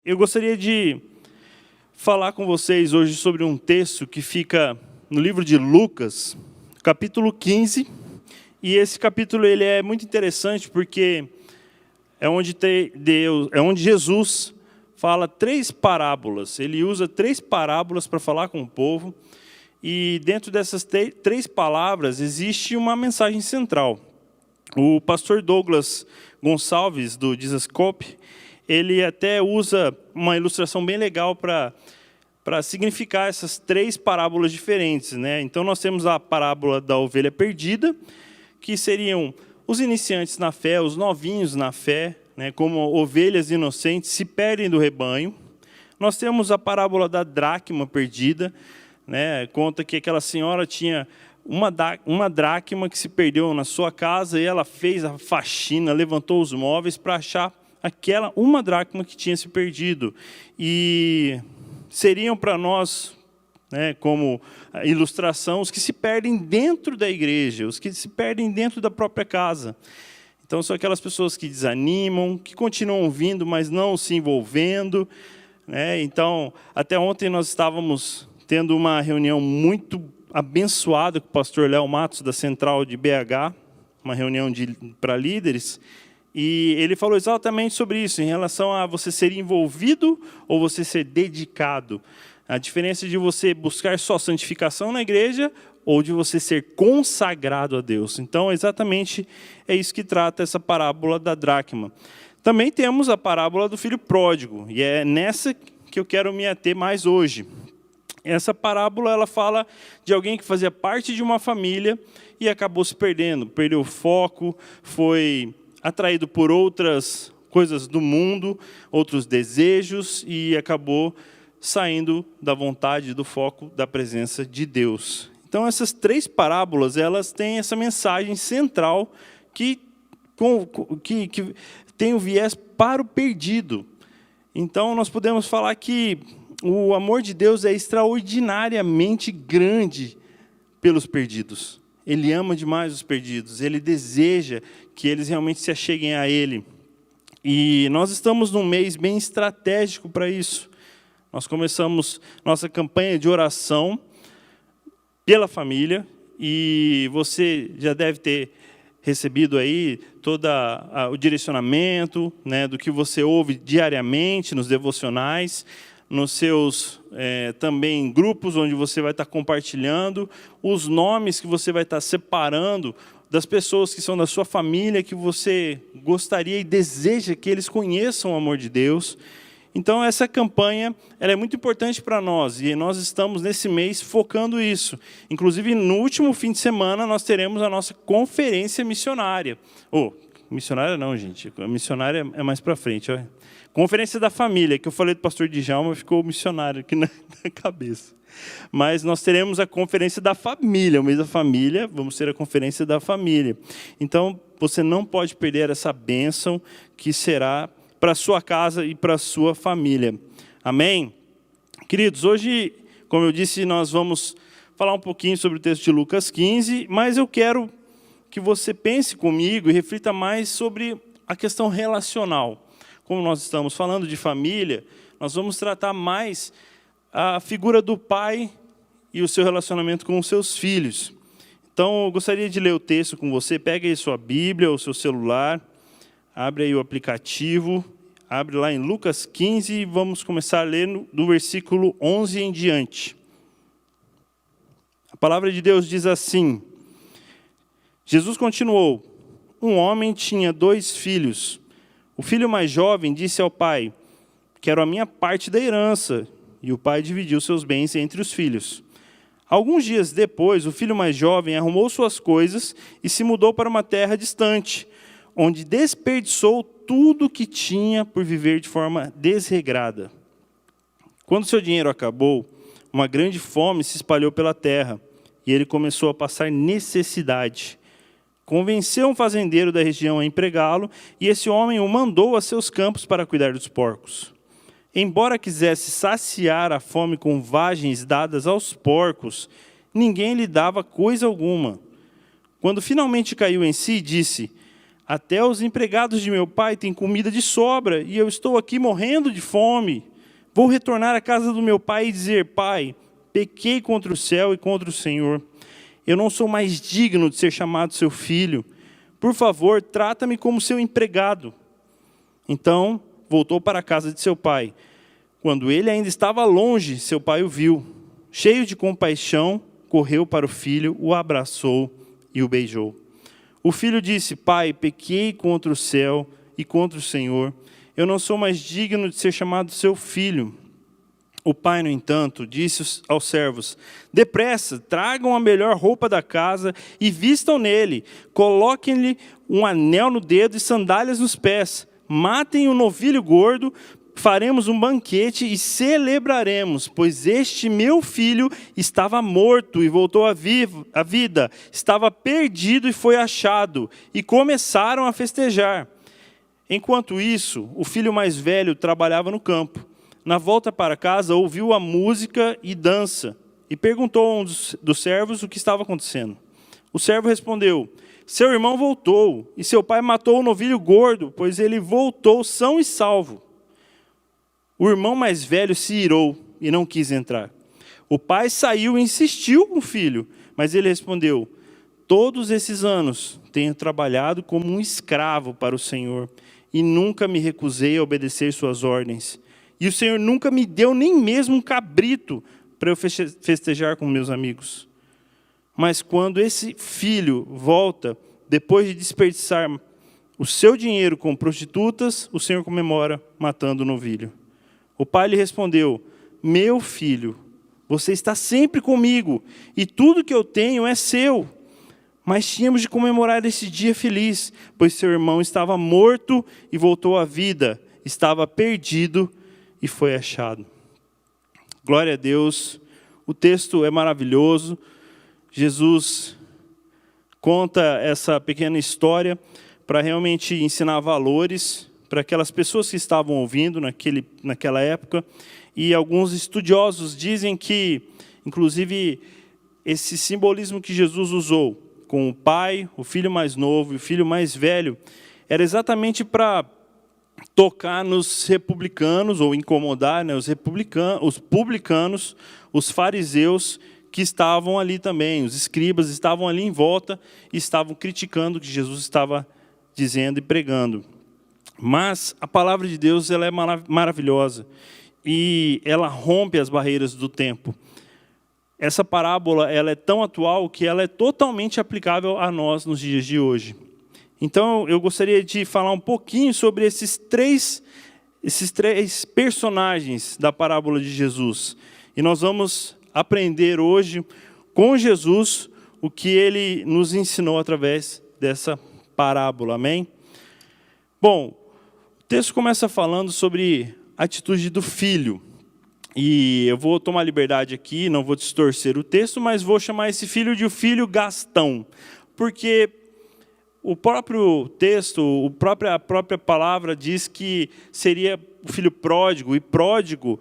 Eu gostaria de falar com vocês hoje sobre um texto que fica no livro de Lucas, capítulo 15. E esse capítulo ele é muito interessante porque é onde Jesus fala 3 parábolas. Ele usa 3 parábolas para falar com o povo. E dentro dessas 3 palavras existe uma mensagem central. O pastor Douglas Gonçalves, do Dizascope, ele até usa uma ilustração bem legal para significar essas 3 parábolas diferentes, né? Então, nós temos a parábola da ovelha perdida, que seriam os iniciantes na fé, os novinhos na fé, né? Como ovelhas inocentes se perdem do rebanho. Nós temos a parábola da dracma perdida, né? Conta que aquela senhora tinha uma dracma que se perdeu na sua casa e ela fez a faxina, levantou os móveis para achar uma dracma que tinha se perdido. E seriam para nós, né, como ilustração, os que se perdem dentro da igreja, os que se perdem dentro da própria casa. Então, são aquelas pessoas que desanimam, que continuam vindo, mas não se envolvendo, né? Então, até ontem nós estávamos tendo uma reunião muito abençoada com o pastor Léo Matos, da Central de BH, uma reunião para líderes. E ele falou exatamente sobre isso, em relação a você ser envolvido ou você ser dedicado. A diferença de você buscar só santificação na igreja ou de você ser consagrado a Deus. Então, exatamente é isso que trata essa parábola da dracma. Também temos a parábola do filho pródigo, e é nessa que eu quero me ater mais hoje. Essa parábola ela fala de alguém que fazia parte de uma família e acabou se perdendo, perdeu o foco, foi atraído por outras coisas do mundo, outros desejos, e acabou saindo da vontade, do foco da presença de Deus. Então, essas 3 parábolas, elas têm essa mensagem central que tem o viés para o perdido. Então, nós podemos falar que o amor de Deus é extraordinariamente grande pelos perdidos. Ele ama demais os perdidos, ele deseja que eles realmente se acheguem a ele. E nós estamos num mês bem estratégico para isso. Nós começamos nossa campanha de oração pela família, e você já deve ter recebido aí todo o direcionamento, né, do que você ouve diariamente nos devocionais, nos seus também grupos onde você vai estar compartilhando, os nomes que você vai estar separando das pessoas que são da sua família, que você gostaria e deseja que eles conheçam o amor de Deus. Então, essa campanha ela é muito importante para nós, e nós estamos, nesse mês, focando isso. Inclusive, no último fim de semana, nós teremos a nossa conferência missionária. Missionária não, gente. A missionária é mais para frente. Ó. Conferência da família, que eu falei do pastor Djalma, ficou missionário aqui na cabeça. Mas nós teremos a conferência da família, o mês da família, vamos ter a conferência da família. Então, você não pode perder essa bênção que será para a sua casa e para a sua família. Amém? Queridos, hoje, como eu disse, nós vamos falar um pouquinho sobre o texto de Lucas 15, mas eu quero que você pense comigo e reflita mais sobre a questão relacional. Como nós estamos falando de família, nós vamos tratar mais a figura do pai e o seu relacionamento com os seus filhos. Então, eu gostaria de ler o texto com você. Pega aí sua Bíblia ou seu celular, abre aí o aplicativo, abre lá em Lucas 15 e vamos começar a ler do versículo 11 em diante. A palavra de Deus diz assim: Jesus continuou: um homem tinha 2 filhos. O filho mais jovem disse ao pai: quero a minha parte da herança. E o pai dividiu seus bens entre os filhos. Alguns dias depois, o filho mais jovem arrumou suas coisas e se mudou para uma terra distante, onde desperdiçou tudo o que tinha por viver de forma desregrada. Quando seu dinheiro acabou, uma grande fome se espalhou pela terra, e ele começou a passar necessidade. Convenceu um fazendeiro da região a empregá-lo, e esse homem o mandou a seus campos para cuidar dos porcos. Embora quisesse saciar a fome com vagens dadas aos porcos, ninguém lhe dava coisa alguma. Quando finalmente caiu em si, disse: Até os empregados de meu pai têm comida de sobra, e eu estou aqui morrendo de fome. Vou retornar à casa do meu pai e dizer: Pai, pequei contra o céu e contra o Senhor. Eu não sou mais digno de ser chamado seu filho. Por favor, trata-me como seu empregado. Então, voltou para a casa de seu pai. Quando ele ainda estava longe, seu pai o viu. Cheio de compaixão, correu para o filho, o abraçou e o beijou. O filho disse: Pai, pequei contra o céu e contra o Senhor. Eu não sou mais digno de ser chamado seu filho. O pai, no entanto, disse aos servos: Depressa, tragam a melhor roupa da casa e vistam nele. Coloquem-lhe um anel no dedo e sandálias nos pés. Matem o novilho gordo, faremos um banquete e celebraremos, pois este meu filho estava morto e voltou à vida, estava perdido e foi achado. E começaram a festejar. Enquanto isso, o filho mais velho trabalhava no campo. Na volta para casa, ouviu a música e dança, e perguntou a um dos servos o que estava acontecendo. O servo respondeu: Seu irmão voltou, e seu pai matou o novilho gordo, pois ele voltou são e salvo. O irmão mais velho se irou e não quis entrar. O pai saiu e insistiu com o filho, mas ele respondeu: Todos esses anos tenho trabalhado como um escravo para o Senhor, e nunca me recusei a obedecer suas ordens. E o Senhor nunca me deu nem mesmo um cabrito para eu festejar com meus amigos. Mas quando esse filho volta, depois de desperdiçar o seu dinheiro com prostitutas, o Senhor comemora matando o novilho. O pai lhe respondeu: Meu filho, você está sempre comigo, e tudo que eu tenho é seu. Mas tínhamos de comemorar esse dia feliz, pois seu irmão estava morto e voltou à vida, estava perdido e foi achado. Glória a Deus, o texto é maravilhoso. Jesus conta essa pequena história para realmente ensinar valores para aquelas pessoas que estavam ouvindo naquela época. E alguns estudiosos dizem que, inclusive, esse simbolismo que Jesus usou com o pai, o filho mais novo e o filho mais velho, era exatamente para tocar nos republicanos, ou incomodar, né, os publicanos, os fariseus que estavam ali também, os escribas estavam ali em volta e estavam criticando o que Jesus estava dizendo e pregando. Mas a palavra de Deus, ela é maravilhosa e ela rompe as barreiras do tempo. Essa parábola, ela é tão atual que ela é totalmente aplicável a nós nos dias de hoje. Então, eu gostaria de falar um pouquinho sobre esses três personagens da parábola de Jesus. E nós vamos aprender hoje com Jesus o que ele nos ensinou através dessa parábola. Amém? Bom, o texto começa falando sobre a atitude do filho. E eu vou tomar liberdade aqui, não vou distorcer o texto, mas vou chamar esse filho de o filho Gastão. Porque o próprio texto, a própria palavra diz que seria o filho pródigo, e pródigo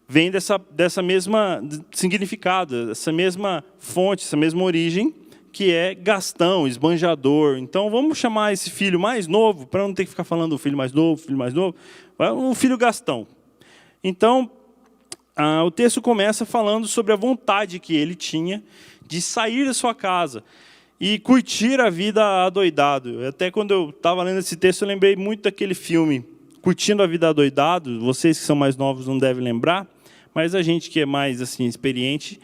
vem dessa mesma significado, dessa mesma fonte, essa mesma origem, que é Gastão, esbanjador. Então vamos chamar esse filho mais novo, para não ter que ficar falando o filho mais novo, o filho Gastão. Então, o texto começa falando sobre a vontade que ele tinha de sair da sua casa e curtir a vida adoidado. Até quando eu estava lendo esse texto, eu lembrei muito daquele filme, Curtindo a Vida Adoidado. Vocês que são mais novos não devem lembrar, mas a gente que é mais assim experiente,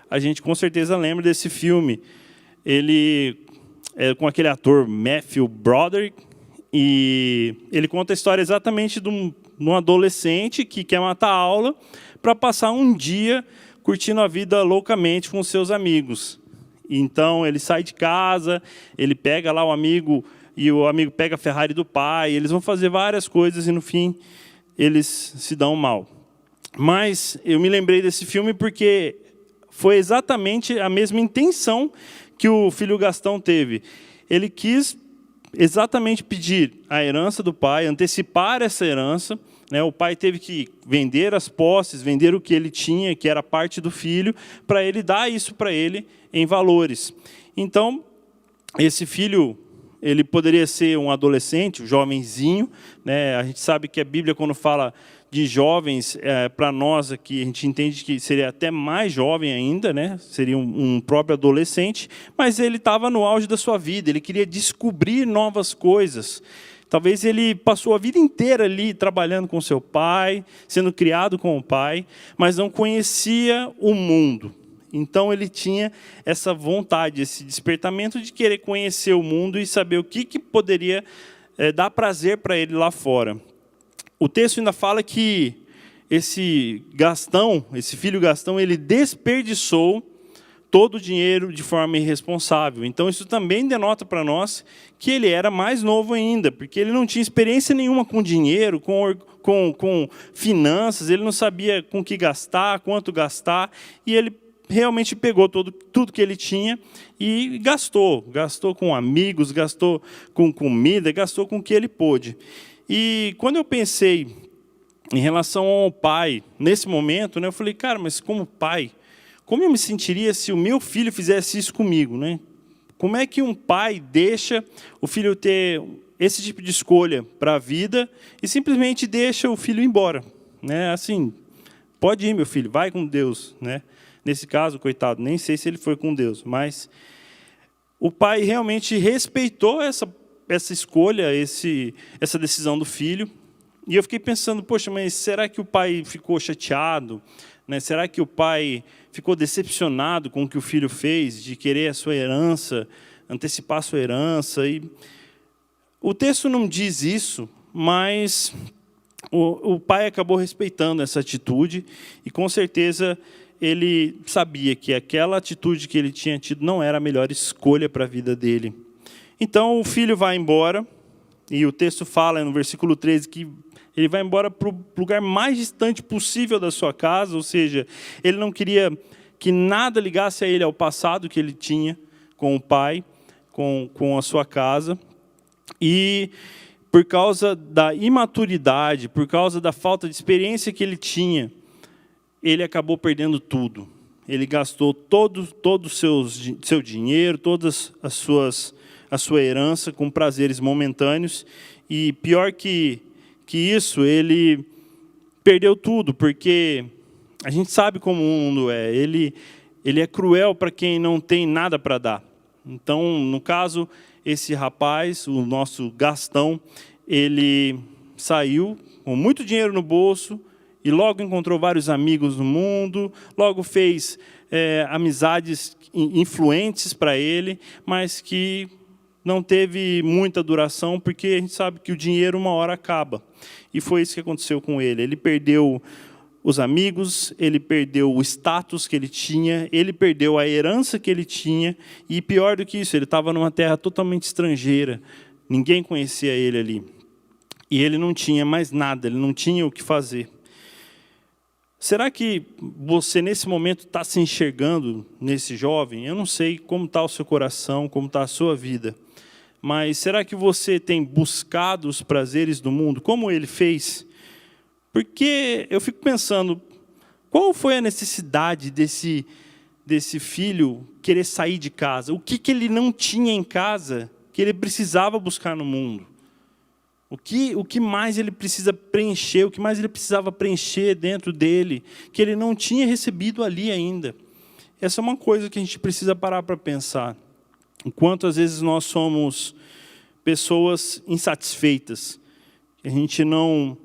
a gente com certeza lembra desse filme. Ele é com aquele ator Matthew Broderick, e ele conta a história exatamente de um adolescente que quer matar a aula para passar um dia curtindo a vida loucamente com seus amigos. Então, ele sai de casa, ele pega lá o amigo, e o amigo pega a Ferrari do pai, eles vão fazer várias coisas, e no fim, eles se dão mal. Mas eu me lembrei desse filme porque foi exatamente a mesma intenção que o filho Gastão teve. Ele quis exatamente pedir a herança do pai, antecipar essa herança. O pai teve que vender as posses, vender o que ele tinha, que era parte do filho, para ele dar isso para ele em valores. Então, esse filho ele poderia ser um adolescente, um jovenzinho, né? A gente sabe que a Bíblia, quando fala de jovens, para nós aqui, a gente entende que seria até mais jovem ainda, né? Seria um próprio adolescente, mas ele estava no auge da sua vida, ele queria descobrir novas coisas. Talvez ele passou a vida inteira ali trabalhando com seu pai, sendo criado com o pai, mas não conhecia o mundo. Então ele tinha essa vontade, esse despertamento de querer conhecer o mundo e saber o que poderia dar prazer para ele lá fora. O texto ainda fala que esse Gastão, esse filho Gastão, ele desperdiçou todo o dinheiro de forma irresponsável. Então isso também denota para nós que ele era mais novo ainda, porque ele não tinha experiência nenhuma com dinheiro, com finanças, ele não sabia com que gastar, quanto gastar, e ele realmente pegou tudo que ele tinha e gastou com amigos, gastou com comida, gastou com o que ele pôde. E quando eu pensei em relação ao pai, nesse momento, né, eu falei, cara, mas como pai, como eu me sentiria se o meu filho fizesse isso comigo, né? Como é que um pai deixa o filho ter esse tipo de escolha para a vida e simplesmente deixa o filho ir embora, né? Assim, pode ir, meu filho, vai com Deus, né? Nesse caso, coitado, nem sei se ele foi com Deus, mas o pai realmente respeitou essa escolha, essa decisão do filho. E eu fiquei pensando, poxa, mas será que o pai ficou chateado? Né? Será que o pai ficou decepcionado com o que o filho fez, de querer a sua herança, antecipar a sua herança? E o texto não diz isso, mas o pai acabou respeitando essa atitude e, com certeza, ele sabia que aquela atitude que ele tinha tido não era a melhor escolha para a vida dele. Então, o filho vai embora, e o texto fala no versículo 13 que ele vai embora para o lugar mais distante possível da sua casa, ou seja, ele não queria que nada ligasse a ele ao passado que ele tinha com o pai, com a sua casa. E por causa da imaturidade, por causa da falta de experiência que ele tinha, ele acabou perdendo tudo. Ele gastou todo o seu dinheiro, todas a sua herança com prazeres momentâneos. E pior que isso, ele perdeu tudo, porque a gente sabe como o mundo é. Ele é cruel para quem não tem nada para dar. Então, no caso, esse rapaz, o nosso Gastão, ele saiu com muito dinheiro no bolso, e logo encontrou vários amigos no mundo, logo fez amizades influentes para ele, mas que não teve muita duração, porque a gente sabe que o dinheiro uma hora acaba. E foi isso que aconteceu com ele. Ele perdeu os amigos, ele perdeu o status que ele tinha, ele perdeu a herança que ele tinha, e pior do que isso, ele estava numa terra totalmente estrangeira, ninguém conhecia ele ali. E ele não tinha mais nada, ele não tinha o que fazer. Será que você, nesse momento, está se enxergando nesse jovem? Eu não sei como está o seu coração, como está a sua vida. Mas será que você tem buscado os prazeres do mundo, como ele fez? Porque eu fico pensando, qual foi a necessidade desse filho querer sair de casa? O que ele não tinha em casa que ele precisava buscar no mundo? O que mais ele precisa preencher, o que mais ele precisava preencher dentro dele, que ele não tinha recebido ali ainda? Essa é uma coisa que a gente precisa parar para pensar. Enquanto às vezes nós somos pessoas insatisfeitas, a gente não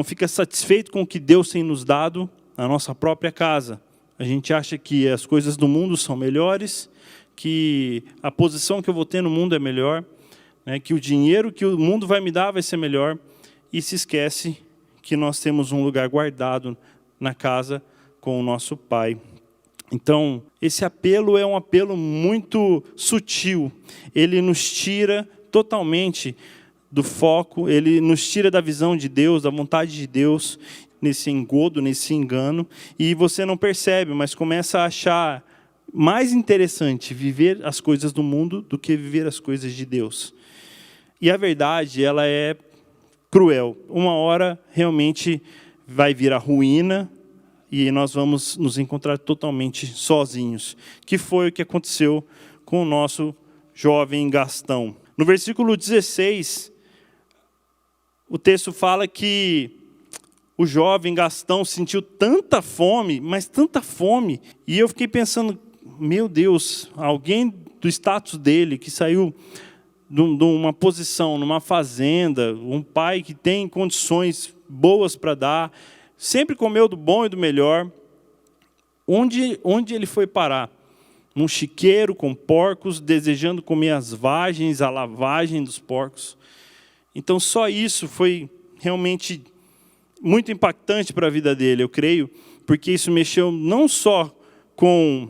fica satisfeito com o que Deus tem nos dado na nossa própria casa. A gente acha que as coisas do mundo são melhores, que a posição que eu vou ter no mundo é melhor, que o dinheiro que o mundo vai me dar vai ser melhor, e se esquece que nós temos um lugar guardado na casa com o nosso Pai. Então, esse apelo é um apelo muito sutil. Ele nos tira totalmente do foco, ele nos tira da visão de Deus, da vontade de Deus, nesse engodo, nesse engano, e você não percebe, mas começa a achar mais interessante viver as coisas do mundo do que viver as coisas de Deus. E a verdade, ela é cruel. Uma hora, realmente, vai vir a ruína e nós vamos nos encontrar totalmente sozinhos. Que foi o que aconteceu com o nosso jovem Gastão. No versículo 16, o texto fala que o jovem Gastão sentiu tanta fome, mas tanta fome, e eu fiquei pensando, meu Deus, alguém do status dele, que saiu de uma posição, numa fazenda, um pai que tem condições boas para dar, sempre comeu do bom e do melhor, onde ele foi parar? Num chiqueiro com porcos, desejando comer as vagens, a lavagem dos porcos. Então, só isso foi realmente muito impactante para a vida dele, eu creio, porque isso mexeu não só com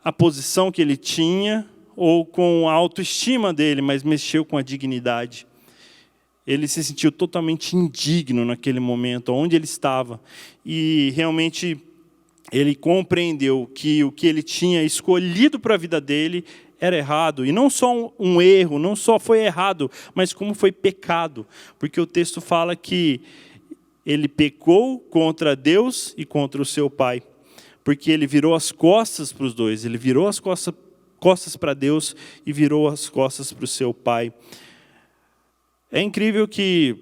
a posição que ele tinha, ou com a autoestima dele, mas mexeu com a dignidade. Ele se sentiu totalmente indigno naquele momento, onde ele estava. E realmente ele compreendeu que o que ele tinha escolhido para a vida dele era errado. E não só um erro, não só foi errado, mas como foi pecado. Porque o texto fala que ele pecou contra Deus e contra o seu pai. Porque ele virou as costas para os dois. Ele virou as costas para Deus e virou as costas para o seu pai. É incrível que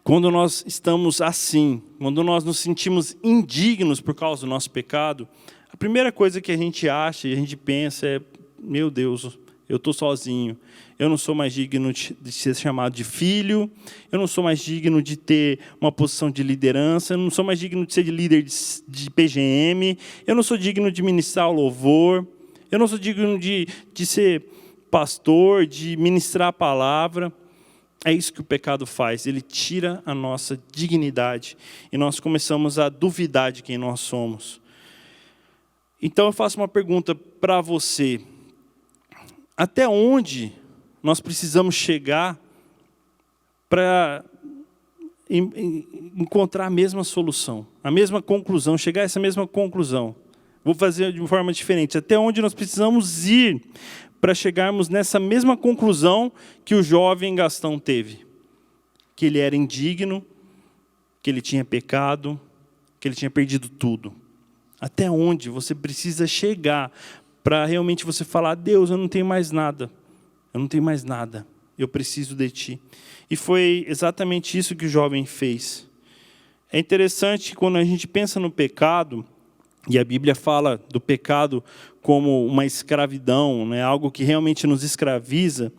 quando nós estamos assim, quando nós nos sentimos indignos por causa do nosso pecado, a primeira coisa que a gente acha e a gente pensa é, meu Deus, eu estou sozinho, eu não sou mais digno de ser chamado de filho, eu não sou mais digno de ter uma posição de liderança, eu não sou mais digno de ser líder de PGM, eu não sou digno de ministrar o louvor, eu não sou digno de ser pastor, de ministrar a palavra. É isso que o pecado faz, ele tira a nossa dignidade e nós começamos a duvidar de quem nós somos. Então eu faço uma pergunta para você. Até onde nós precisamos chegar para encontrar a mesma solução, a mesma conclusão, chegar a essa mesma conclusão? Vou fazer de uma forma diferente. Até onde nós precisamos ir para chegarmos nessa mesma conclusão que o jovem Gastão teve? Que ele era indigno, que ele tinha pecado, que ele tinha perdido tudo. Até onde você precisa chegar para realmente você falar, Deus, eu não tenho mais nada, eu não tenho mais nada, eu preciso de Ti. E foi exatamente isso que o jovem fez. É interessante que quando a gente pensa no pecado, e a Bíblia fala do pecado como uma escravidão, né, algo que realmente nos escraviza,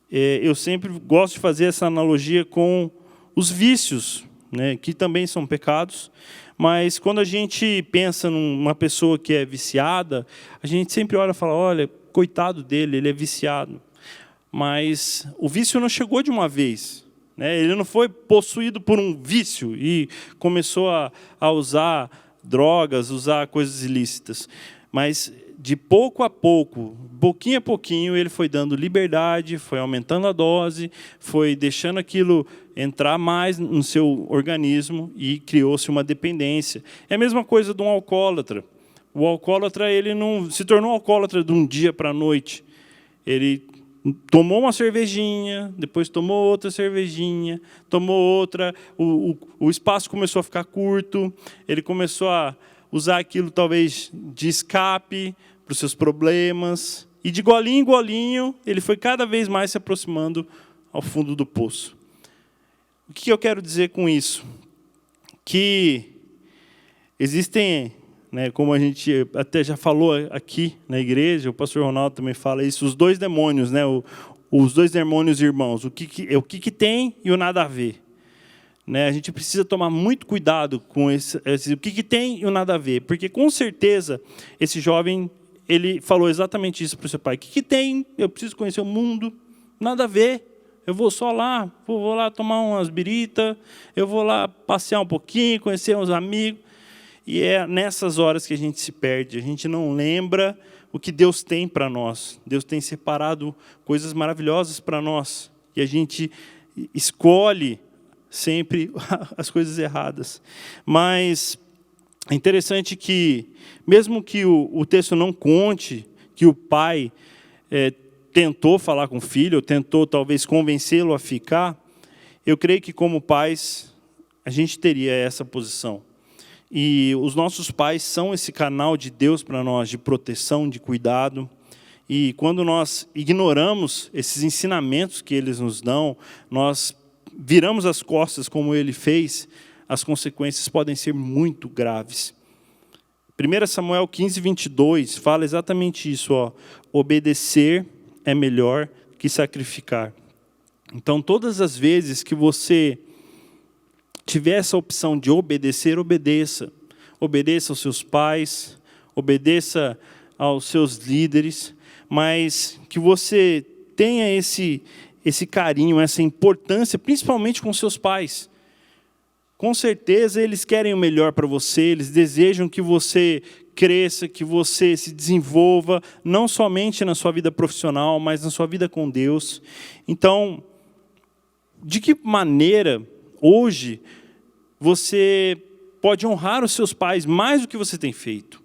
eu sempre gosto de fazer essa analogia com os vícios, né, que também são pecados, mas quando a gente pensa numa pessoa que é viciada, a gente sempre olha e fala, olha, coitado dele, ele é viciado. Mas o vício não chegou de uma vez, né? Ele não foi possuído por um vício e começou a usar drogas, usar coisas ilícitas. Mas de pouco a pouco, pouquinho a pouquinho, ele foi dando liberdade, foi aumentando a dose, foi deixando aquilo entrar mais no seu organismo e criou-se uma dependência. É a mesma coisa de um alcoólatra. O alcoólatra, ele não se tornou alcoólatra de um dia para a noite. Ele tomou uma cervejinha, depois tomou outra cervejinha, tomou outra, o espaço começou a ficar curto, ele começou a usar aquilo talvez de escape para os seus problemas, e de golinho em golinho, ele foi cada vez mais se aproximando ao fundo do poço. O que eu quero dizer com isso? Que existem, né, como a gente até já falou aqui na igreja, o pastor Ronaldo também fala isso, os dois demônios, né, os dois demônios irmãos, o que tem e o nada a ver. Né, a gente precisa tomar muito cuidado com o que tem e o nada a ver, porque com certeza esse jovem ele falou exatamente isso para o seu pai. O que tem? Eu preciso conhecer o mundo, nada a ver. Eu vou só lá, vou lá tomar umas biritas, eu vou lá passear um pouquinho, conhecer uns amigos. E é nessas horas que a gente se perde, a gente não lembra o que Deus tem para nós. Deus tem separado coisas maravilhosas para nós. E a gente escolhe sempre as coisas erradas. Mas é interessante que, mesmo que o texto não conte que o pai tentou falar com o filho, ou tentou talvez convencê-lo a ficar, eu creio que como pais, a gente teria essa posição. E os nossos pais são esse canal de Deus para nós, de proteção, de cuidado. E quando nós ignoramos esses ensinamentos que eles nos dão, nós viramos as costas como ele fez, as consequências podem ser muito graves. 1 Samuel 15, 22 fala exatamente isso. Obedecer é melhor que sacrificar. Então, todas as vezes que você tiver essa opção de obedecer, obedeça. Obedeça aos seus pais, obedeça aos seus líderes, mas que você tenha esse carinho, essa importância, principalmente com seus pais. Com certeza eles querem o melhor para você, eles desejam que você cresça, que você se desenvolva, não somente na sua vida profissional, mas na sua vida com Deus. Então, de que maneira, hoje, você pode honrar os seus pais mais do que você tem feito?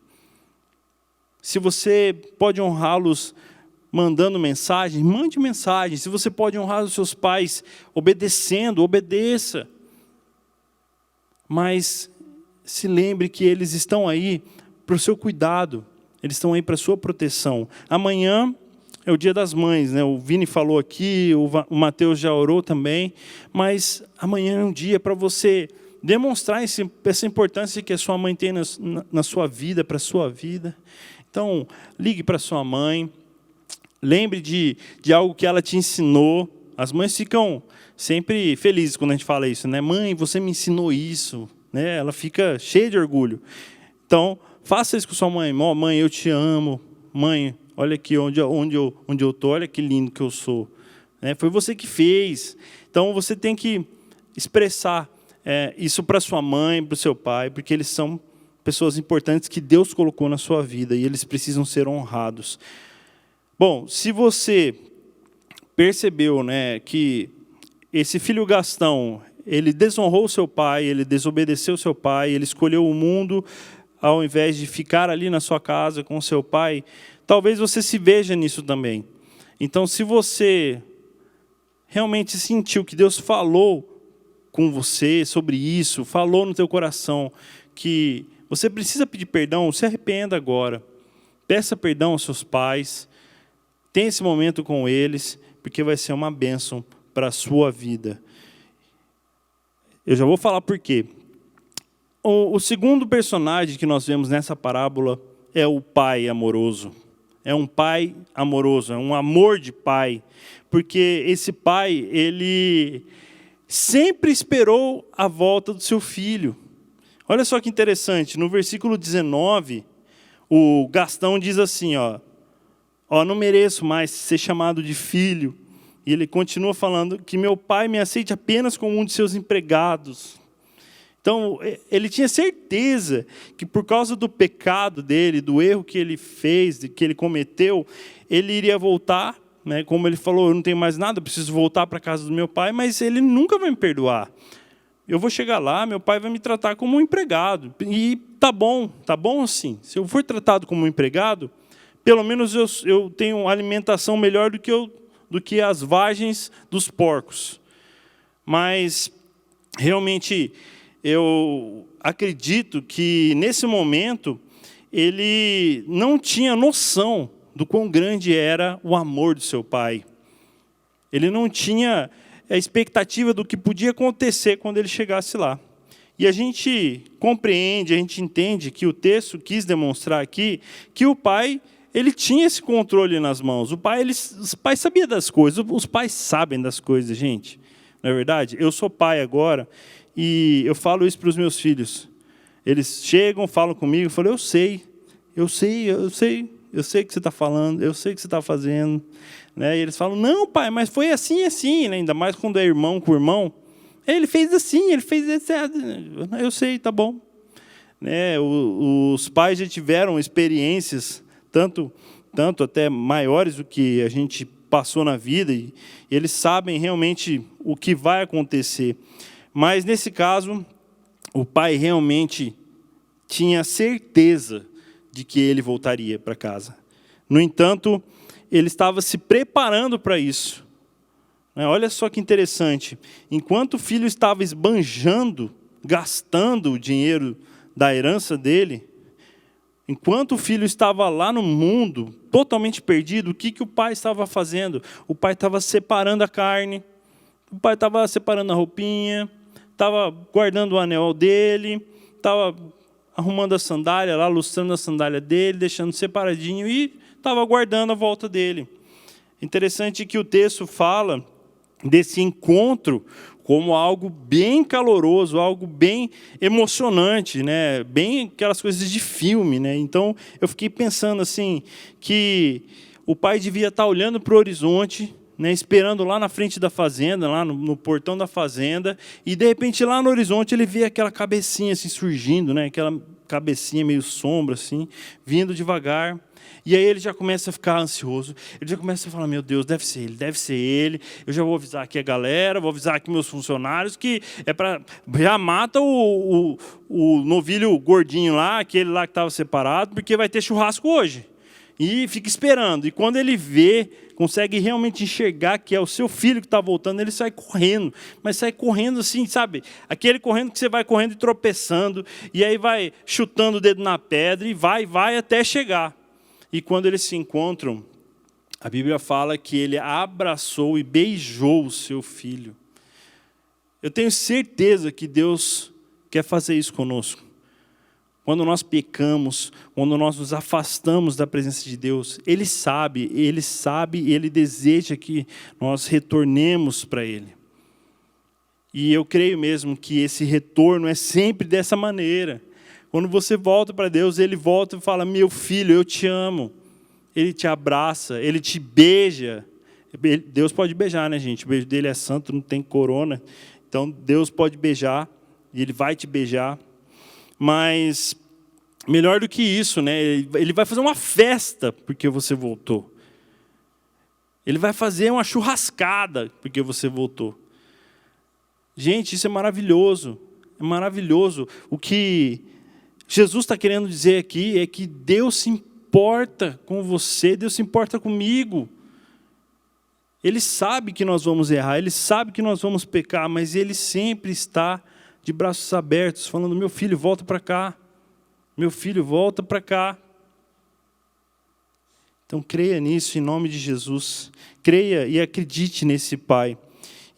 Se você pode honrá-los mandando mensagem, mande mensagem. Se você pode honrar os seus pais obedecendo, obedeça. Mas se lembre que eles estão aí para o seu cuidado, eles estão aí para a sua proteção. Amanhã é o Dia das Mães, né? O Vini falou aqui, o Mateus já orou também, mas amanhã é um dia para você demonstrar essa importância que a sua mãe tem na sua vida, para a sua vida. Então, ligue para sua mãe, lembre de algo que ela te ensinou. As mães ficam sempre felizes quando a gente fala isso, né? Mãe, você me ensinou isso, né? Ela fica cheia de orgulho. Então, faça isso com sua mãe. Mãe, eu te amo. Mãe, olha aqui onde eu estou, olha que lindo que eu sou. Foi você que fez. Então, você tem que expressar isso para sua mãe, para o seu pai, porque eles são pessoas importantes que Deus colocou na sua vida e eles precisam ser honrados. Bom, se você percebeu, né, que esse filho Gastão, ele desonrou o seu pai, ele desobedeceu o seu pai, ele escolheu o mundo ao invés de ficar ali na sua casa com o seu pai, talvez você se veja nisso também. Então, se você realmente sentiu que Deus falou com você sobre isso, falou no teu coração que você precisa pedir perdão, se arrependa agora. Peça perdão aos seus pais, tenha esse momento com eles, porque vai ser uma bênção para a sua vida. Eu já vou falar por quê. O segundo personagem que nós vemos nessa parábola é o pai amoroso. É um pai amoroso, é um amor de pai. Porque esse pai, ele sempre esperou a volta do seu filho. Olha só que interessante, no versículo 19, o Gastão diz assim, não mereço mais ser chamado de filho. E ele continua falando que meu pai me aceite apenas como um de seus empregados. Então, ele tinha certeza que por causa do pecado dele, do erro que ele fez, que ele cometeu, ele iria voltar, né? Como ele falou, eu não tenho mais nada, eu preciso voltar para a casa do meu pai, mas ele nunca vai me perdoar. Eu vou chegar lá, meu pai vai me tratar como um empregado. E tá bom assim. Se eu for tratado como um empregado, pelo menos eu tenho alimentação melhor do que as vagens dos porcos. Mas, realmente, eu acredito que, nesse momento, ele não tinha noção do quão grande era o amor do seu pai. Ele não tinha a expectativa do que podia acontecer quando ele chegasse lá. E a gente compreende, a gente entende que o texto quis demonstrar aqui que o pai, ele tinha esse controle nas mãos. Os pais sabiam das coisas, os pais sabem das coisas, gente. Não é verdade? Eu sou pai agora e eu falo isso para os meus filhos. Eles chegam, falam comigo, eu falo, eu sei o que você está falando, eu sei o que você está fazendo. E eles falam, não, pai, mas foi assim, né? Ainda mais quando é irmão com irmão. Ele fez assim, ele fez assim. Eu sei, tá bom. Os pais já tiveram experiências, tanto até maiores do que a gente passou na vida, e eles sabem realmente o que vai acontecer. Mas, nesse caso, o pai realmente tinha certeza de que ele voltaria para casa. No entanto, ele estava se preparando para isso. Olha só que interessante. Enquanto o filho estava esbanjando, gastando o dinheiro da herança dele, Enquanto o filho estava lá no mundo, totalmente perdido, o que o pai estava fazendo? O pai estava separando a carne, o pai estava separando a roupinha, estava guardando o anel dele, estava arrumando a sandália lá, lustrando a sandália dele, deixando separadinho e estava guardando a volta dele. Interessante que o texto fala desse encontro como algo bem caloroso, algo bem emocionante, né? Bem aquelas coisas de filme, né? Então, eu fiquei pensando assim, que o pai devia estar olhando para o horizonte, né? Esperando lá na frente da fazenda, lá no portão da fazenda, e de repente lá no horizonte ele vê aquela cabecinha assim surgindo, né? Aquela cabecinha meio sombra assim, vindo devagar. E aí ele já começa a ficar ansioso, ele já começa a falar, meu Deus, deve ser ele, eu já vou avisar aqui a galera, vou avisar aqui meus funcionários, que é para... Já mata o novilho gordinho lá, aquele lá que estava separado, porque vai ter churrasco hoje. E fica esperando, e quando ele vê, consegue realmente enxergar que é o seu filho que está voltando, ele sai correndo, mas sai correndo assim, sabe? Aquele correndo que você vai correndo e tropeçando, e aí vai chutando o dedo na pedra, e vai até chegar. E quando eles se encontram, a Bíblia fala que ele abraçou e beijou o seu filho. Eu tenho certeza que Deus quer fazer isso conosco. Quando nós pecamos, quando nós nos afastamos da presença de Deus, Ele sabe e Ele deseja que nós retornemos para Ele. E eu creio mesmo que esse retorno é sempre dessa maneira. Quando você volta para Deus, Ele volta e fala, meu filho, eu te amo. Ele te abraça, Ele te beija. Deus pode beijar, né, gente? O beijo dele é santo, não tem corona. Então, Deus pode beijar e Ele vai te beijar. Mas, melhor do que isso, né? Ele vai fazer uma festa porque você voltou. Ele vai fazer uma churrascada porque você voltou. Gente, isso é maravilhoso. É maravilhoso. O que Jesus está querendo dizer aqui é que Deus se importa com você, Deus se importa comigo. Ele sabe que nós vamos errar, Ele sabe que nós vamos pecar, mas Ele sempre está de braços abertos, falando, meu filho, volta para cá. Meu filho, volta para cá. Então, creia nisso em nome de Jesus. Creia e acredite nesse Pai.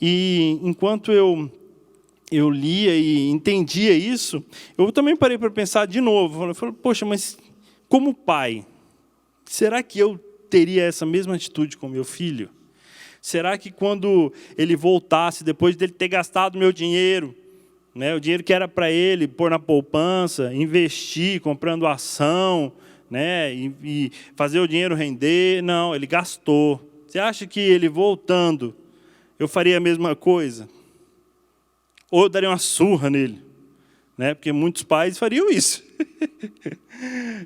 E enquanto eu lia e entendia isso, eu também parei para pensar de novo. Eu falei, poxa, mas como pai, será que eu teria essa mesma atitude com meu filho? Será que quando ele voltasse, depois dele ter gastado meu dinheiro, né, o dinheiro que era para ele pôr na poupança, investir, comprando ação, né, e fazer o dinheiro render, não, ele gastou. Você acha que ele voltando, eu faria a mesma coisa? Ou eu daria uma surra nele, né? Porque muitos pais fariam isso.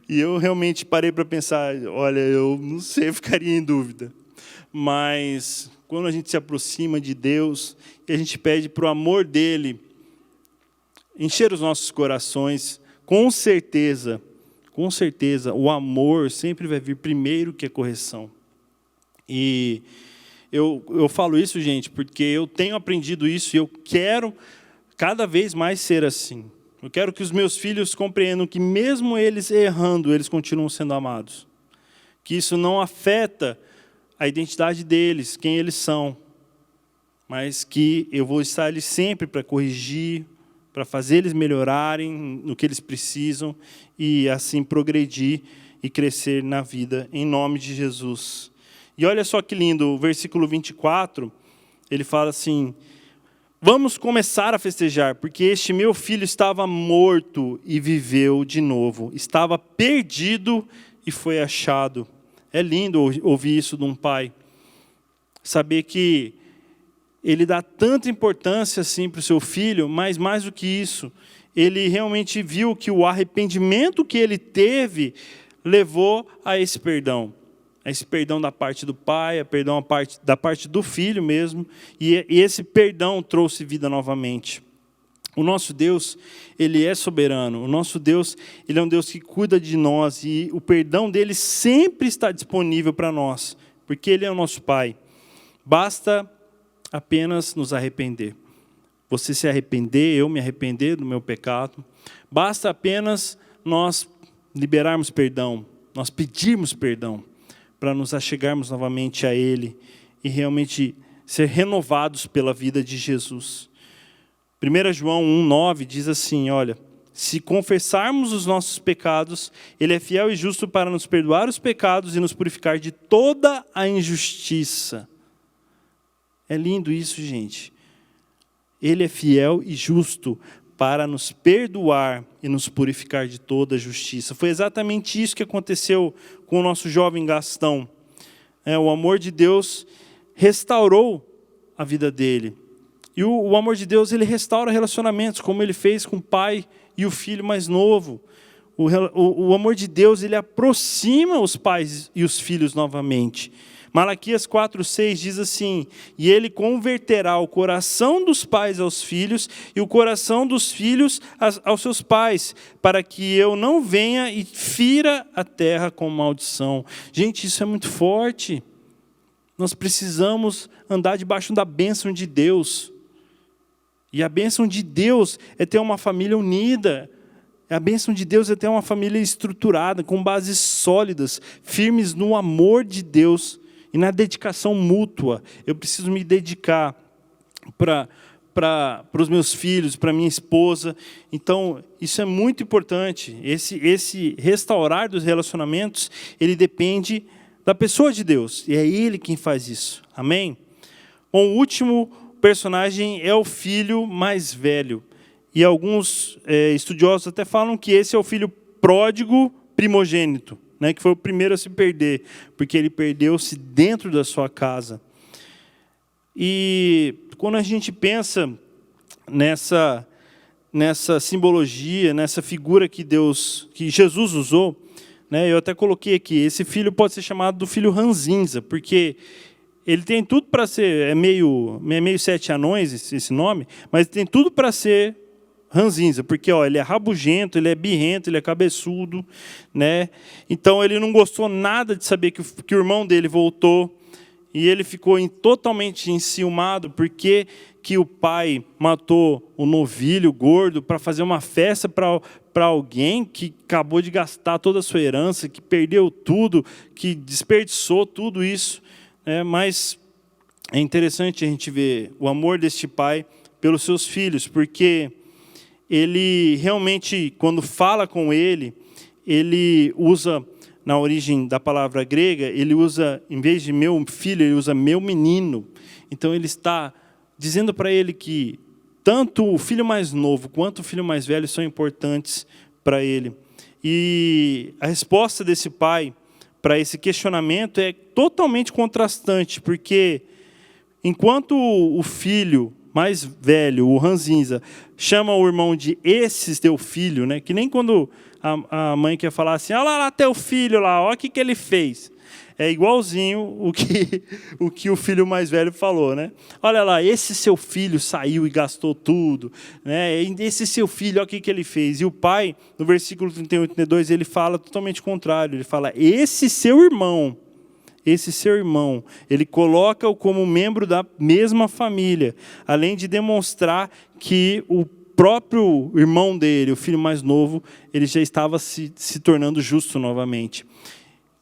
E eu realmente parei para pensar, olha, eu não sei, eu ficaria em dúvida. Mas quando a gente se aproxima de Deus, e a gente pede para o amor dele encher os nossos corações, com certeza, o amor sempre vai vir primeiro que a correção. E eu falo isso, gente, porque eu tenho aprendido isso e eu quero cada vez mais ser assim. Eu quero que os meus filhos compreendam que mesmo eles errando, eles continuam sendo amados. Que isso não afeta a identidade deles, quem eles são. Mas que eu vou estar ali sempre para corrigir, para fazer eles melhorarem no que eles precisam e assim progredir e crescer na vida, em nome de Jesus. E olha só que lindo, o versículo 24, ele fala assim, vamos começar a festejar, porque este meu filho estava morto e viveu de novo, estava perdido e foi achado. É lindo ouvir isso de um pai, saber que ele dá tanta importância assim para o seu filho, mas mais do que isso, ele realmente viu que o arrependimento que ele teve levou a esse perdão da parte do pai, a perdão da parte do filho mesmo, e esse perdão trouxe vida novamente. O nosso Deus, Ele é soberano, o nosso Deus, Ele é um Deus que cuida de nós, e o perdão dEle sempre está disponível para nós, porque Ele é o nosso Pai. Basta apenas nos arrepender. Você se arrepender, eu me arrepender do meu pecado, basta apenas nós liberarmos perdão, nós pedirmos perdão, para nos achegarmos novamente a Ele e realmente ser renovados pela vida de Jesus. 1 João 1,9 diz assim, olha, se confessarmos os nossos pecados, Ele é fiel e justo para nos perdoar os pecados e nos purificar de toda a injustiça. É lindo isso, gente. Ele é fiel e justo para nos perdoar e nos purificar de toda a justiça. Foi exatamente isso que aconteceu com o nosso jovem Gastão. O amor de Deus restaurou a vida dele. E o amor de Deus, ele restaura relacionamentos, como ele fez com o pai e o filho mais novo. O amor de Deus, ele aproxima os pais e os filhos novamente. Malaquias 4,6 diz assim, e ele converterá o coração dos pais aos filhos e o coração dos filhos aos seus pais, para que eu não venha e fira a terra com maldição. Gente, isso é muito forte. Nós precisamos andar debaixo da bênção de Deus. E a bênção de Deus é ter uma família unida. A bênção de Deus é ter uma família estruturada, com bases sólidas, firmes no amor de Deus e na dedicação mútua. Eu preciso me dedicar para os meus filhos, para minha esposa. Então, isso é muito importante. Esse restaurar dos relacionamentos, ele depende da pessoa de Deus. E é Ele quem faz isso. Amém? Bom, o último personagem é o filho mais velho. E alguns estudiosos até falam que esse é o filho pródigo primogênito, né, que foi o primeiro a se perder, porque ele perdeu-se dentro da sua casa. E quando a gente pensa nessa simbologia, nessa figura que Jesus usou, né, eu até coloquei aqui, esse filho pode ser chamado do filho ranzinza, porque ele tem tudo para ser, é meio sete anões esse nome, mas tem tudo para ser ranzinza, porque ele é rabugento, ele é birrento, ele é cabeçudo, né? Então ele não gostou nada de saber que o irmão dele voltou, e ele ficou totalmente enciumado, porque que o pai matou o novilho gordo para fazer uma festa para alguém que acabou de gastar toda a sua herança, que perdeu tudo, que desperdiçou tudo isso. Mas é interessante a gente ver o amor deste pai pelos seus filhos, porque ele realmente, quando fala com ele usa, na origem da palavra grega, ele usa, em vez de meu filho, ele usa meu menino. Então ele está dizendo para ele que tanto o filho mais novo quanto o filho mais velho são importantes para ele. E a resposta desse pai para esse questionamento é totalmente contrastante, porque enquanto o filho mais velho, o ranzinza, chama o irmão de esse teu filho, né? Que nem quando a mãe quer falar assim, olha lá teu filho lá, olha o que ele fez. É igualzinho o que o filho mais velho falou, né? Olha lá, esse seu filho saiu e gastou tudo, né? Esse seu filho, olha o que ele fez. E o pai, no versículo 31 e 32, ele fala totalmente contrário. Ele fala, esse seu irmão, ele coloca-o como membro da mesma família, além de demonstrar que o próprio irmão dele, o filho mais novo, ele já estava se tornando justo novamente.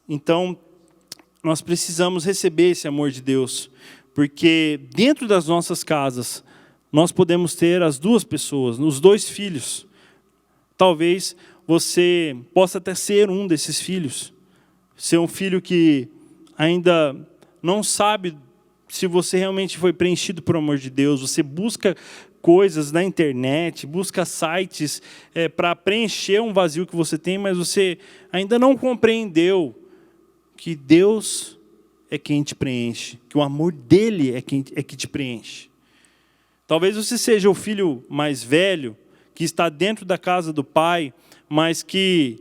Então, nós precisamos receber esse amor de Deus, porque dentro das nossas casas, nós podemos ter as duas pessoas, os dois filhos. Talvez você possa até ser um desses filhos, ser um filho que ainda não sabe se você realmente foi preenchido por amor de Deus, você busca coisas na internet, busca sites para preencher um vazio que você tem, mas você ainda não compreendeu que Deus é quem te preenche, que o amor dele é que te preenche. Talvez você seja o filho mais velho, que está dentro da casa do pai, mas que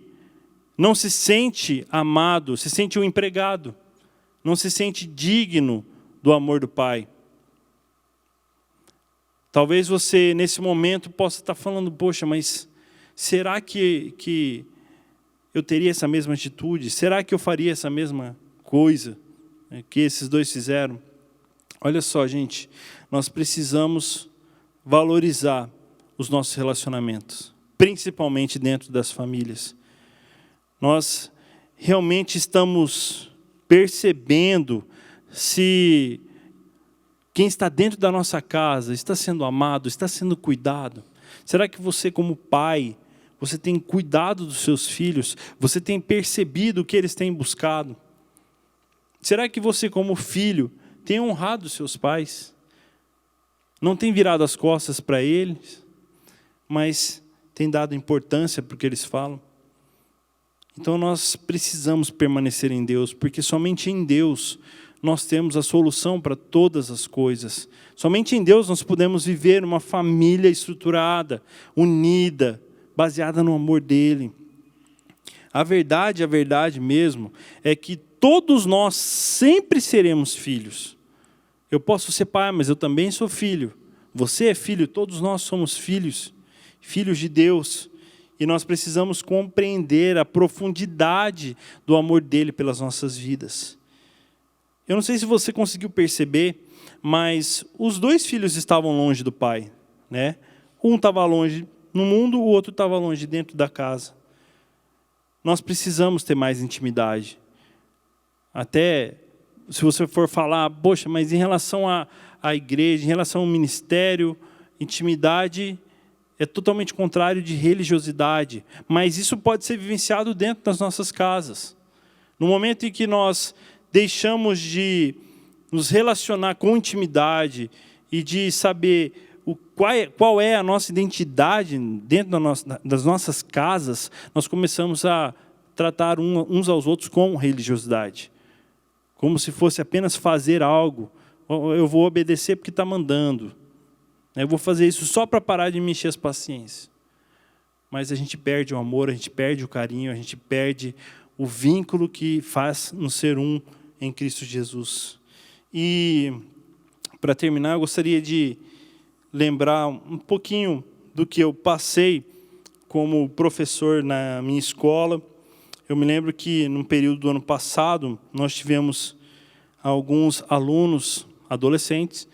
não se sente amado, se sente um empregado, não se sente digno do amor do pai. Talvez você, nesse momento, possa estar falando, poxa, mas será que eu teria essa mesma atitude? Será que eu faria essa mesma coisa que esses dois fizeram? Olha só, gente, nós precisamos valorizar os nossos relacionamentos, principalmente dentro das famílias. Nós realmente estamos percebendo se quem está dentro da nossa casa está sendo amado, está sendo cuidado? Será que você, como pai, você tem cuidado dos seus filhos? Você tem percebido o que eles têm buscado? Será que você, como filho, tem honrado os seus pais? Não tem virado as costas para eles, mas tem dado importância para o que eles falam? Então nós precisamos permanecer em Deus, porque somente em Deus nós temos a solução para todas as coisas. Somente em Deus nós podemos viver uma família estruturada, unida, baseada no amor dele. A verdade mesmo, é que todos nós sempre seremos filhos. Eu posso ser pai, mas eu também sou filho. Você é filho, todos nós somos filhos, filhos de Deus. E nós precisamos compreender a profundidade do amor dele pelas nossas vidas. Eu não sei se você conseguiu perceber, mas os dois filhos estavam longe do pai, né? Um estava longe no mundo, o outro estava longe dentro da casa. Nós precisamos ter mais intimidade. Até se você for falar, poxa, mas em relação à igreja, em relação ao ministério, intimidade é totalmente contrário de religiosidade. Mas isso pode ser vivenciado dentro das nossas casas. No momento em que nós deixamos de nos relacionar com intimidade e de saber qual é a nossa identidade dentro das nossas casas, nós começamos a tratar uns aos outros com religiosidade. Como se fosse apenas fazer algo. Eu vou obedecer porque está mandando. Eu vou fazer isso só para parar de me encher as paciências. Mas a gente perde o amor, a gente perde o carinho, a gente perde o vínculo que faz nos ser um em Cristo Jesus. E, para terminar, eu gostaria de lembrar um pouquinho do que eu passei como professor na minha escola. Eu me lembro que, no período do ano passado, nós tivemos alguns alunos, adolescentes,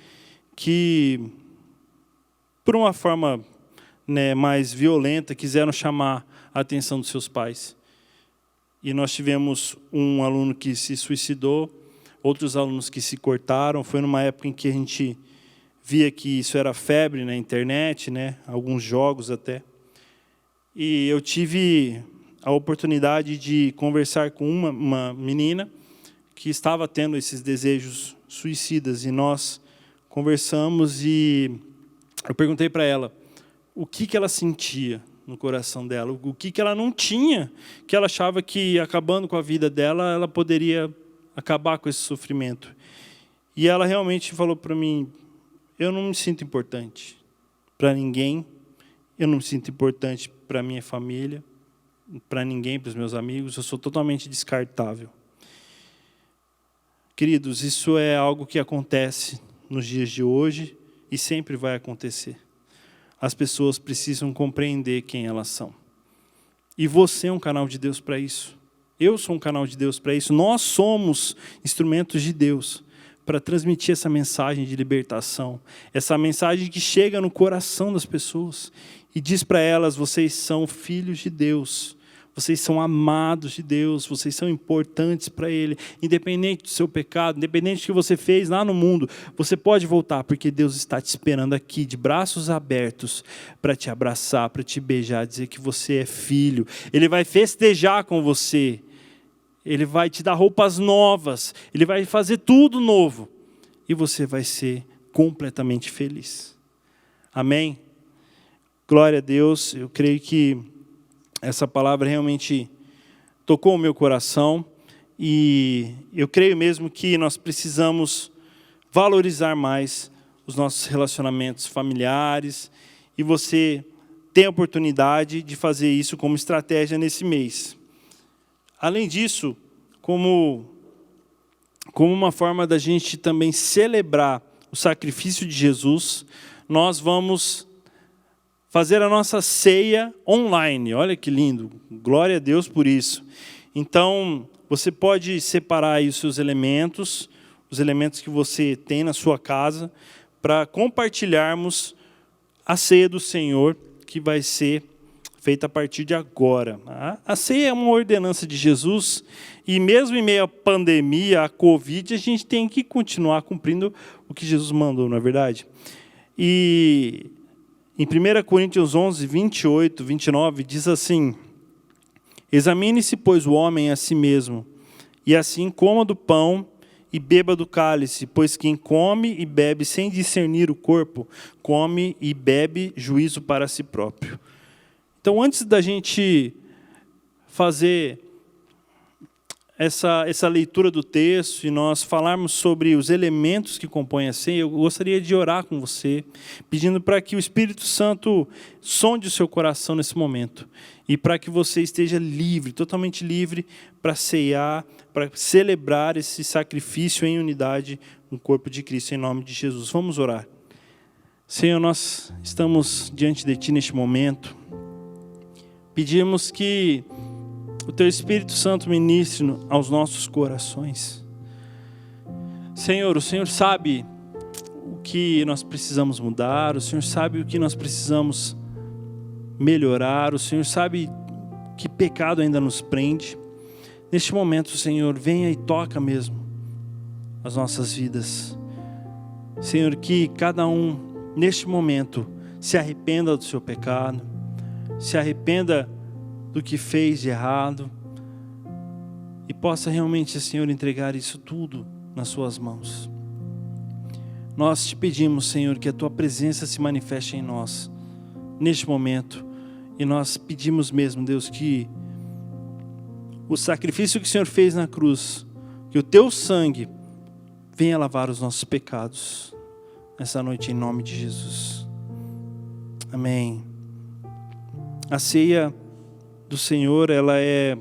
que, por uma forma mais violenta, quiseram chamar a atenção dos seus pais. E nós tivemos um aluno que se suicidou, outros alunos que se cortaram. Foi numa época em que a gente via que isso era febre na internet, alguns jogos até. E eu tive a oportunidade de conversar com uma menina que estava tendo esses desejos suicidas. E nós conversamos e eu perguntei para ela o que ela sentia no coração dela, o que ela não tinha, que ela achava que, acabando com a vida dela, ela poderia acabar com esse sofrimento. E ela realmente falou para mim, eu não me sinto importante para ninguém, eu não me sinto importante para minha família, para ninguém, para os meus amigos, eu sou totalmente descartável. Queridos, isso é algo que acontece nos dias de hoje e sempre vai acontecer. As pessoas precisam compreender quem elas são. E você é um canal de Deus para isso. Eu sou um canal de Deus para isso. Nós somos instrumentos de Deus para transmitir essa mensagem de libertação. Essa mensagem que chega no coração das pessoas e diz para elas, vocês são filhos de Deus. Vocês são amados de Deus, vocês são importantes para Ele. Independente do seu pecado, independente do que você fez lá no mundo, você pode voltar, porque Deus está te esperando aqui, de braços abertos, para te abraçar, para te beijar, dizer que você é filho. Ele vai festejar com você. Ele vai te dar roupas novas. Ele vai fazer tudo novo. E você vai ser completamente feliz. Amém? Glória a Deus. Eu creio que essa palavra realmente tocou o meu coração e eu creio mesmo que nós precisamos valorizar mais os nossos relacionamentos familiares e você tem a oportunidade de fazer isso como estratégia nesse mês. Além disso, como uma forma da gente também celebrar o sacrifício de Jesus, nós vamos fazer a nossa ceia online. Olha que lindo. Glória a Deus por isso. Então, você pode separar aí os seus elementos, os elementos que você tem na sua casa, para compartilharmos a ceia do Senhor, que vai ser feita a partir de agora. A ceia é uma ordenança de Jesus, e mesmo em meio à pandemia, à Covid, a gente tem que continuar cumprindo o que Jesus mandou, não é verdade? E em 1 Coríntios 11, 28, 29, diz assim: examine-se, pois, o homem a si mesmo, e assim coma do pão e beba do cálice, pois quem come e bebe sem discernir o corpo, come e bebe juízo para si próprio. Então, antes da gente fazer essa leitura do texto e nós falarmos sobre os elementos que compõem a ceia, eu gostaria de orar com você, pedindo para que o Espírito Santo sonde o seu coração nesse momento e para que você esteja livre, totalmente livre, para ceiar, para celebrar esse sacrifício em unidade no corpo de Cristo, em nome de Jesus. Vamos orar. Senhor, nós estamos diante de Ti neste momento. Pedimos que o Teu Espírito Santo ministre aos nossos corações. Senhor, o Senhor sabe o que nós precisamos mudar, o Senhor sabe o que nós precisamos melhorar, o Senhor sabe que pecado ainda nos prende. Neste momento, Senhor, venha e toca mesmo as nossas vidas. Senhor, que cada um, neste momento, se arrependa do seu pecado, se arrependa do que fez de errado e possa realmente, Senhor, entregar isso tudo nas suas mãos. Nós te pedimos, Senhor, que a Tua presença se manifeste em nós neste momento, e nós pedimos mesmo, Deus, que o sacrifício que o Senhor fez na cruz, que o Teu sangue venha lavar os nossos pecados nessa noite, em nome de Jesus. Amém. A ceia do Senhor, ela é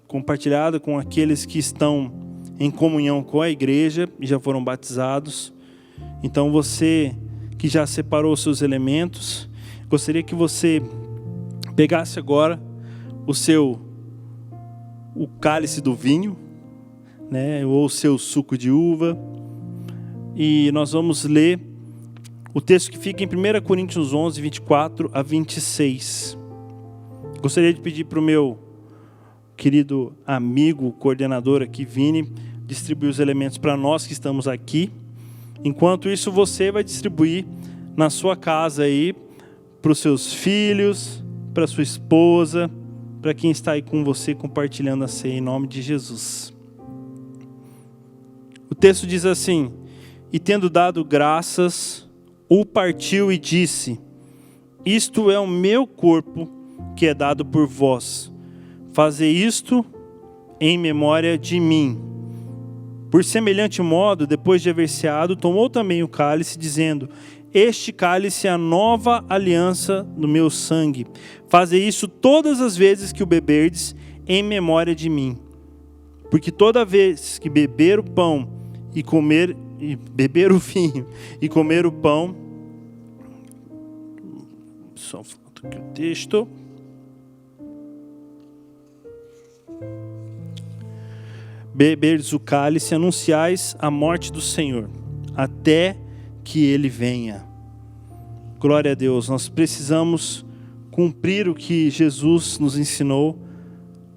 compartilhada com aqueles que estão em comunhão com a igreja e já foram batizados. Então você que já separou os seus elementos, gostaria que você pegasse agora o cálice do vinho, né, ou o seu suco de uva, e nós vamos ler o texto que fica em 1 Coríntios 11, 24 a 26. Gostaria de pedir para o meu querido amigo, coordenador aqui, Vini, distribuir os elementos para nós que estamos aqui. Enquanto isso, você vai distribuir na sua casa aí, para os seus filhos, para sua esposa, para quem está aí com você compartilhando a ceia, em nome de Jesus. O texto diz assim: e tendo dado graças, o partiu e disse: isto é o meu corpo, que é dado por vós. Fazei isto em memória de mim. Por semelhante modo, depois de haver ceado, tomou também o cálice, dizendo: este cálice é a nova aliança no meu sangue. Fazei isso todas as vezes que o beberdes, em memória de mim. Porque toda vez que beber o pão e beber o vinho e comer o pão, só falta aqui o texto. Beberdes o cálice, anunciais a morte do Senhor, até que Ele venha. Glória a Deus, nós precisamos cumprir o que Jesus nos ensinou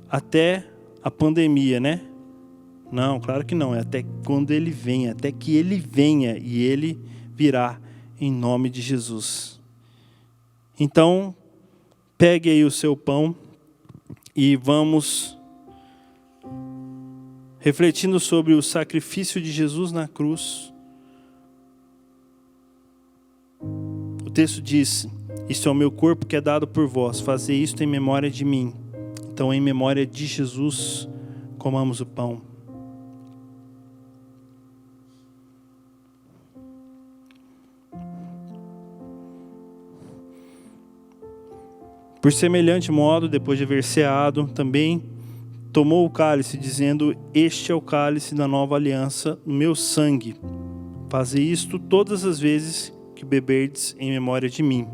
até a pandemia, né? Não, claro que não, é até quando Ele venha, até que Ele venha, e Ele virá em nome de Jesus. Então, pegue aí o seu pão e vamos refletindo sobre o sacrifício de Jesus na cruz. O texto diz: isto é o meu corpo que é dado por vós, fazei isto em memória de mim. Então, em memória de Jesus, comamos o pão. Por semelhante modo, depois de haver ceado, também tomou o cálice, dizendo: este é o cálice da nova aliança, no meu sangue. Fazei isto todas as vezes que beberdes, em memória de mim.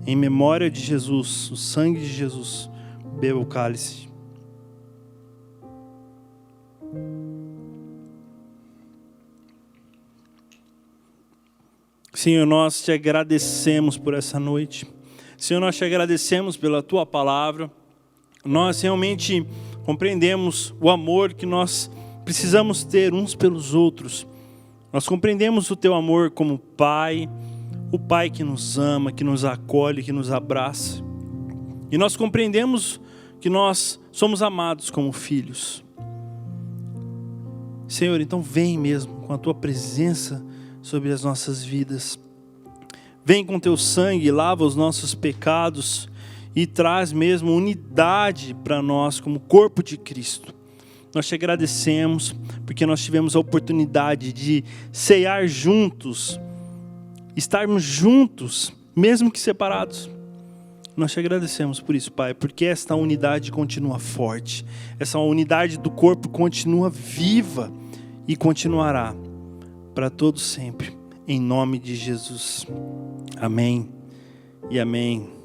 Em memória de Jesus, o sangue de Jesus, beba o cálice. Senhor, nós te agradecemos por essa noite. Senhor, nós te agradecemos pela tua palavra. Nós realmente compreendemos o amor que nós precisamos ter uns pelos outros. Nós compreendemos o teu amor como Pai, o Pai que nos ama, que nos acolhe, que nos abraça. E nós compreendemos que nós somos amados como filhos. Senhor, então vem mesmo com a tua presença sobre as nossas vidas. Vem com teu sangue, lava os nossos pecados e traz mesmo unidade para nós como corpo de Cristo. Nós te agradecemos porque nós tivemos a oportunidade de ceiar juntos, estarmos juntos, mesmo que separados. Nós te agradecemos por isso, Pai, porque esta unidade continua forte, essa unidade do corpo continua viva e continuará para todos sempre, em nome de Jesus. Amém e amém.